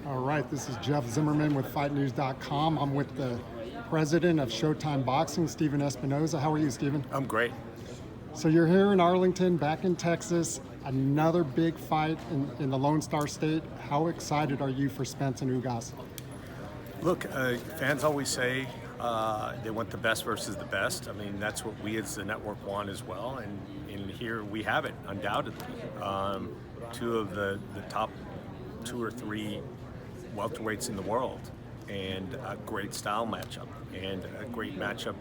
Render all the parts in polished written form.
All right, this is Jeff Zimmerman with FightNews.com. I'm with the president of Showtime Boxing, Stephen Espinoza. How are you, Stephen? I'm great. So you're here in Arlington, back in Texas, another big fight in the Lone Star State. How excited are you for Spence and Ugas? Look, fans always say they want the best versus the best. I mean, that's what we as the network want as well, and here we have it, undoubtedly. Two of the top 2 or 3 welterweights in the world, and a great style matchup, and a great matchup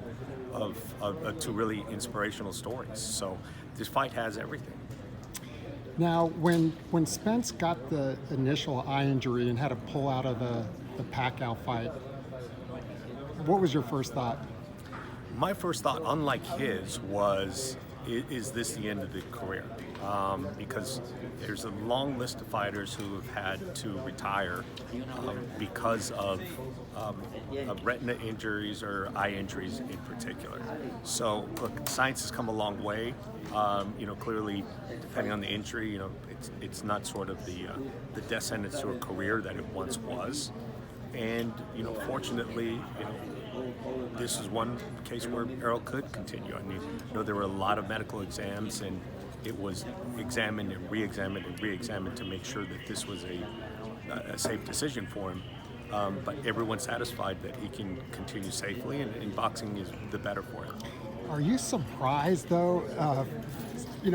of 2 really inspirational stories. So this fight has everything. Now, when Spence got the initial eye injury and had to pull out of the Pacquiao fight, what was your first thought? My first thought, unlike his, was, is this the end of the career? Because there's a long list of fighters who have had to retire because of retina injuries or eye injuries in particular. So, look, science has come a long way. Clearly, depending on the injury, it's not sort of the death sentence to a career that it once was. And fortunately, this is one case where Errol could continue. I mean, there were a lot of medical exams, and it was examined and re-examined and re-examined to make sure that this was a safe decision for him. But everyone's satisfied that he can continue safely, and boxing is the better for him. Are you surprised, though?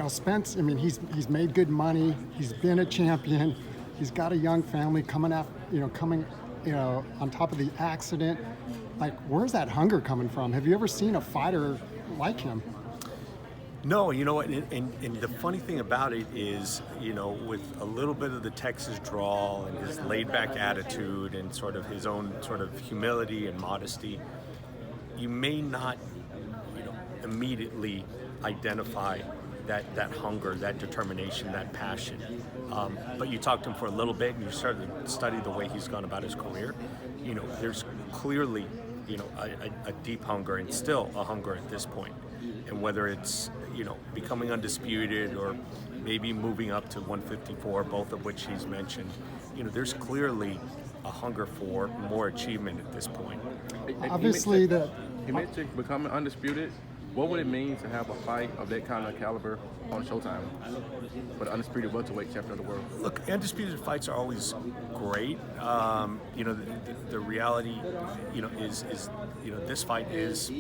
Spence, I mean, he's made good money. He's been a champion. He's got a young family coming on top of the accident. Like, where's that hunger coming from? Have you ever seen a fighter like him? No, and the funny thing about it is, with a little bit of the Texas drawl and his laid-back attitude and sort of his own sort of humility and modesty, you may not, immediately identify that hunger, that determination, that passion. But you talk to him for a little bit and you start to study the way he's gone about his career. There's clearly, a deep hunger, and still a hunger at this point. And whether it's, becoming undisputed or maybe moving up to 154, both of which he's mentioned, there's clearly a hunger for more achievement at this point. Obviously, he mentioned becoming undisputed. What would it mean to have a fight of that kind of caliber on Showtime for the undisputed welterweight champion of the world? Look, undisputed fights are always great. The reality, is this fight is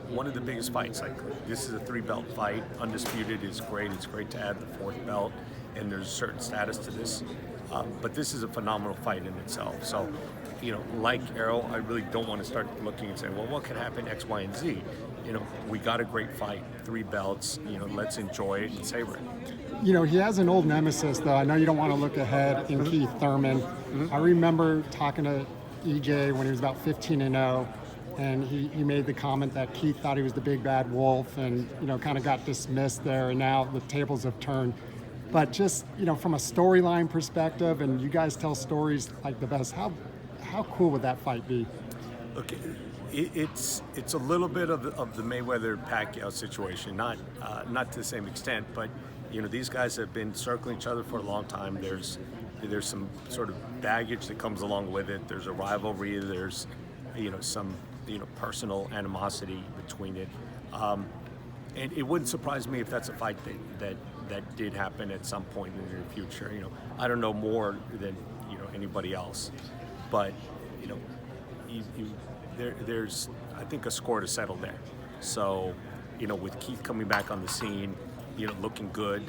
one of the biggest fights. Like, this is a 3-belt fight. Undisputed is great. It's great to add the 4th belt, and there's a certain status to this. But this is a phenomenal fight in itself. So, like Errol, I really don't want to start looking and saying, well, what could happen X, Y, and Z? We got a great fight, 3 belts. Let's enjoy it and savor it. He has an old nemesis, though. I know you don't want to look ahead in Keith-Thurman. I remember talking to EJ when he was about 15-0, and he made the comment that Keith thought he was the big bad wolf, and kind of got dismissed there. And now the tables have turned. But just from a storyline perspective, and you guys tell stories like the best. How cool would that fight be? Look, it's a little bit of the Mayweather-Pacquiao situation, not to the same extent, but these guys have been circling each other for a long time. There's some sort of baggage that comes along with it. There's a rivalry. There's some personal animosity between it, and it wouldn't surprise me if that's a fight that did happen at some point in the near future. I don't know more than anybody else, but there's I think a score to settle there. So with Keith coming back on the scene, looking good,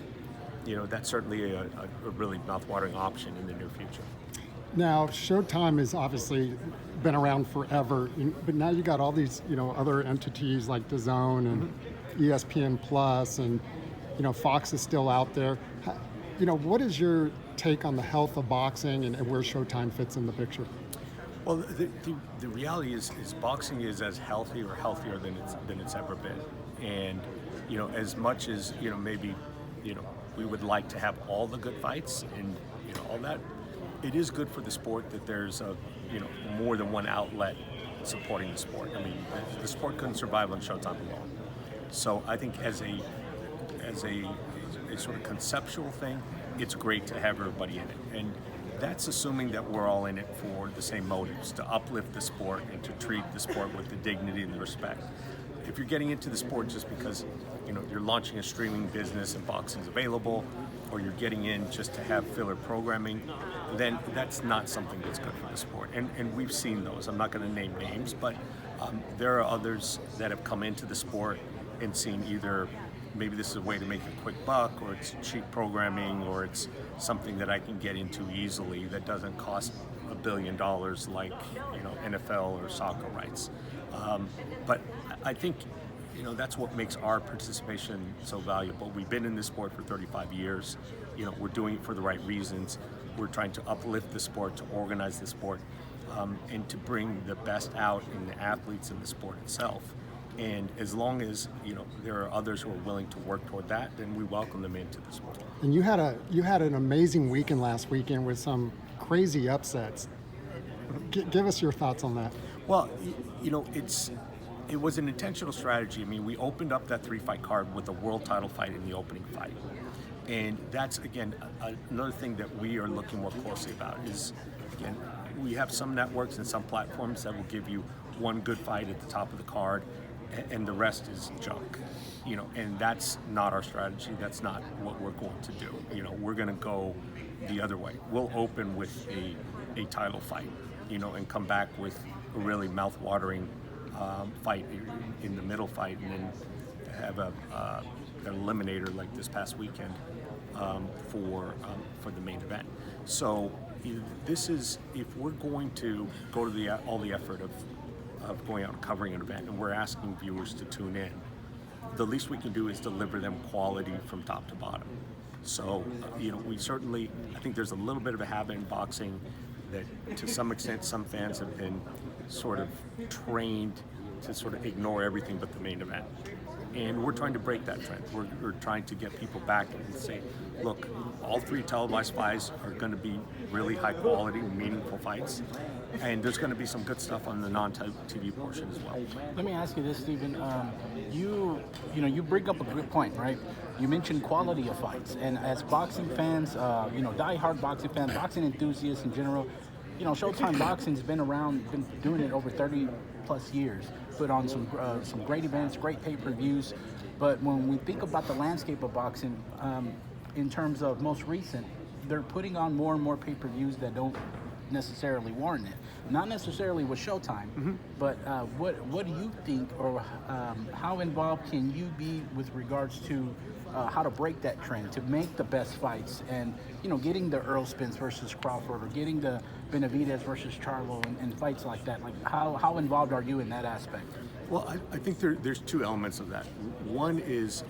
that's certainly a really mouth-watering option in the near future. Now, Showtime has obviously been around forever, but now you got all these other entities like DAZN and ESPN Plus, and Fox is still out there. What is your take on the health of boxing and where Showtime fits in the picture? Well, the reality is boxing is as healthy or healthier than it's ever been, and as much as maybe we would like to have all the good fights and all that, it is good for the sport that there's more than one outlet supporting the sport. I mean, the sport couldn't survive on Showtime alone. So I think as a sort of conceptual thing, it's great to have everybody in it. And that's assuming that we're all in it for the same motives, to uplift the sport and to treat the sport with the dignity and the respect. If you're getting into the sport just because you're launching a streaming business and boxing's available, or you're getting in just to have filler programming, then that's not something that's good for the sport. And we've seen those. I'm not going to name names, but there are others that have come into the sport and seen either maybe this is a way to make a quick buck, or it's cheap programming, or it's something that I can get into easily that doesn't cost $1 billion like NFL or soccer rights. But I think that's what makes our participation so valuable. We've been in this sport for 35 years. We're doing it for the right reasons. We're trying to uplift the sport, to organize the sport, and to bring the best out in the athletes in the sport itself. And as long as there are others who are willing to work toward that, then we welcome them into the sport. And you had an amazing weekend last weekend with some crazy upsets. Give us your thoughts on that. Well, it was an intentional strategy. I mean, we opened up that 3-fight card with a world title fight in the opening fight. And that's, again, another thing that we are looking more closely about is, again, we have some networks and some platforms that will give you one good fight at the top of the card, and the rest is junk. And that's not our strategy. That's not what we're going to do. We're going to go the other way. We'll open with a title fight, and come back with a really mouth-watering fight in the middle fight, and then have an eliminator like this past weekend for the main event. So this is, if we're going to go to all the effort of going out and covering an event, and we're asking viewers to tune in, the least we can do is deliver them quality from top to bottom. So we certainly, I think there's a little bit of a habit in boxing that to some extent some fans have been sort of trained to sort of ignore everything but the main event. And we're trying to break that trend. We're trying to get people back and say, look, all 3 televised fights are going to be really high quality, meaningful fights. And there's going to be some good stuff on the non-TV portion as well. Let me ask you this, Stephen. You bring up a good point, right? You mentioned quality of fights. And as boxing fans, die-hard boxing fans, boxing enthusiasts in general, Showtime Boxing's been around, been doing it over 30 plus years. Put on some great events, great pay-per-views. But when we think about the landscape of boxing, in terms of most recent, they're putting on more and more pay-per-views that don't necessarily warrant it. Not necessarily with Showtime, but what do you think, or how involved can you be with regards to how to break that trend, to make the best fights, and getting the Errol Spence versus Crawford, or getting the Benavidez versus Charlo, and fights like that? Like how involved are you in that aspect? Well, I think there's 2 elements of that. One is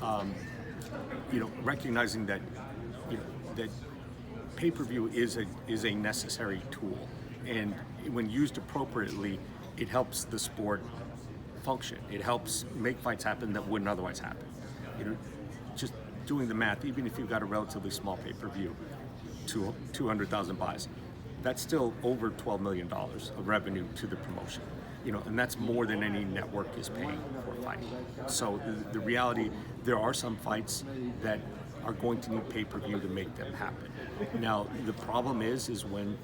recognizing that that pay-per-view is a necessary tool, and when used appropriately, it helps the sport function. It helps make fights happen that wouldn't otherwise happen. Just doing the math, even if you've got a relatively small pay-per-view, 200,000 buys, that's still over $12 million of revenue to the promotion. And that's more than any network is paying for a fight. So the reality, there are some fights that are going to need pay-per-view to make them happen. Now, the problem is when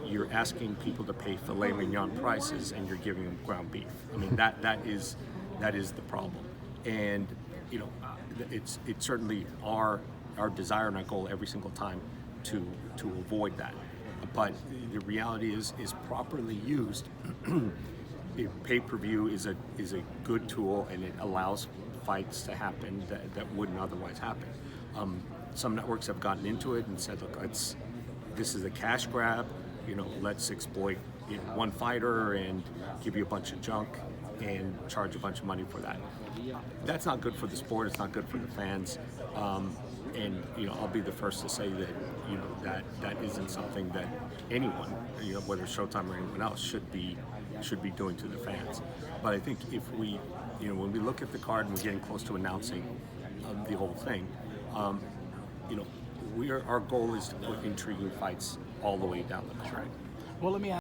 you're asking people to pay filet mignon prices and you're giving them ground beef. I mean, that is the problem. And it's certainly our desire and our goal every single time to avoid that. But the reality is properly used, pay-per-view is a good tool, and it allows fights to happen that wouldn't otherwise happen. Some networks have gotten into it and said, look, this is a cash grab, let's exploit one fighter and give you a bunch of junk and charge a bunch of money for that. That's not good for the sport. It's not good for the fans. And I'll be the first to say that that isn't something that anyone, whether Showtime or anyone else, should be doing to the fans. But I think if we, when we look at the card and we're getting close to announcing the whole thing, our goal is to put intriguing fights all the way down the card. Well, let me ask